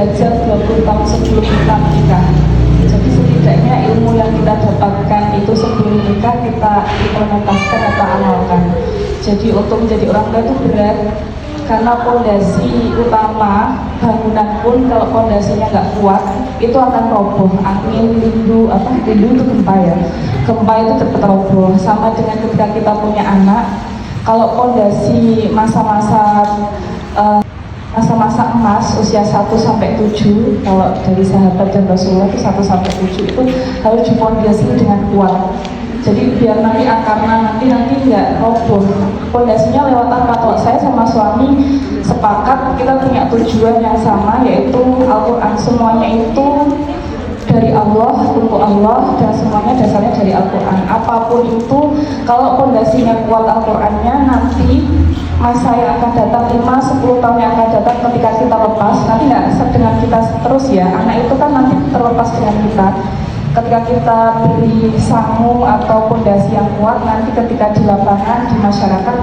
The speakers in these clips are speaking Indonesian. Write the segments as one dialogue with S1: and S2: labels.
S1: belajar 20 tahun sebelum kita menikah. Jadi setidaknya ilmu yang kita dapatkan itu sebelum nikah kita implementasikan atau amalkan. Jadi untuk menjadi orang tua itu berat, karena pondasi utama bangunan pun kalau pondasinya nggak kuat itu akan roboh. Angin, lindu itu gempa ya, gempa itu cepat roboh. Sama dengan ketika kita punya anak, kalau pondasi masa-masa emas usia 1-7, kalau dari sahabat dan Rasulullah itu 1-7 itu harus dipondasi dengan kuat. Jadi biar nanti akarnya nanti nggak roboh. Pondasinya lewat apa? Kalau saya sama suami sepakat kita punya tujuan yang sama, yaitu Al-Quran. Semuanya itu dari Allah, untuk Allah, dan semuanya dasarnya dari Al-Quran. Apapun itu, kalau pondasinya kuat Al-Qurannya, nanti masa yang akan datang 5-10 tahun yang akan datang ketika kita lepas, nanti nggak dengan kita terus ya, anak itu kan nanti terlepas dengan kita. Ketika kita beri sangu atau pondasi yang kuat, nanti ketika di lapangan, di masyarakat,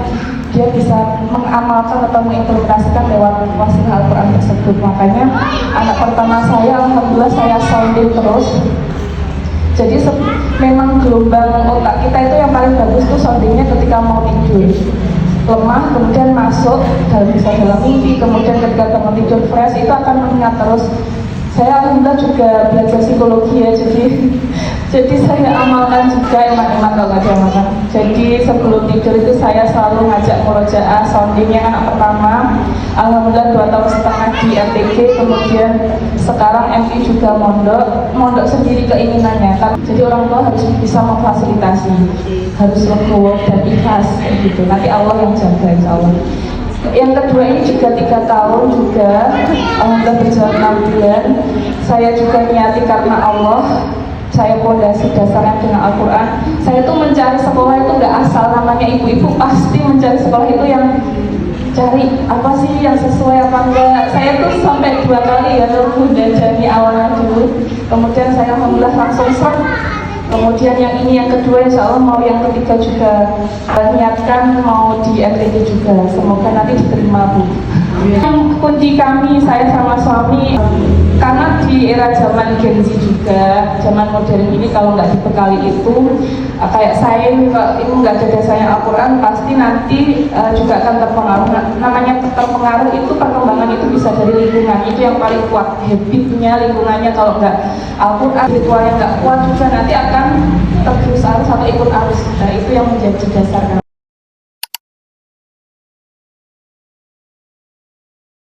S1: dia bisa mengamalkan atau mengimplementasikan lewat wasilah Al-Quran tersebut. Makanya anak pertama saya, alhamdulillah saya sounding terus. Jadi memang gelombang otak kita itu yang paling bagus tuh soundingnya ketika mau tidur. Lemah, kemudian masuk, bisa dalam mimpi, kemudian ketika bangun tidur fresh, itu akan mengingat terus. Saya alhamdulillah juga belajar psikologi ya, jadi saya amalkan juga emak-emak kalau nggak diamalkan. Jadi sebelum tidur itu saya selalu ngajak murojaah soundingnya anak pertama. Alhamdulillah 2 tahun setengah di MTG, kemudian sekarang MI juga mondok sendiri keinginannya. Jadi orang tua harus bisa memfasilitasi, harus legowo dan ikhlas gitu. Nanti Allah yang jaga insya Allah. Yang kedua ini juga 3 tahun juga, alhamdulillah berjalan 6 bulan. Saya juga niati karena Allah, saya pondasi dasarnya dengan Al-Quran. Saya tuh mencari sekolah itu nggak asal, namanya ibu-ibu pasti mencari sekolah itu yang cari apa sih yang sesuai apa enggak. Saya tuh sampai 2 kali ya telepon dan jadi awalnya dulu, kemudian saya alhamdulillah langsung serp. Kemudian yang ini yang kedua, insya Allah mau yang ketiga juga niatkan mau di MTG juga, semoga nanti diterima Bu. Yang kunci kami, saya sama suami, karena di era zaman Gen Z juga, zaman modern ini kalau nggak dibekali itu, kayak saya kalau nggak ada dasarnya Al-Quran, pasti nanti juga akan terpengaruh. Namanya terpengaruh itu, perkembangan itu bisa dari lingkungan, itu yang paling kuat, habitnya lingkungannya. Kalau nggak Al-Quran, ritualnya nggak kuat juga nanti akan tergerus arus atau ikut arus. Nah itu yang menjadi dasar.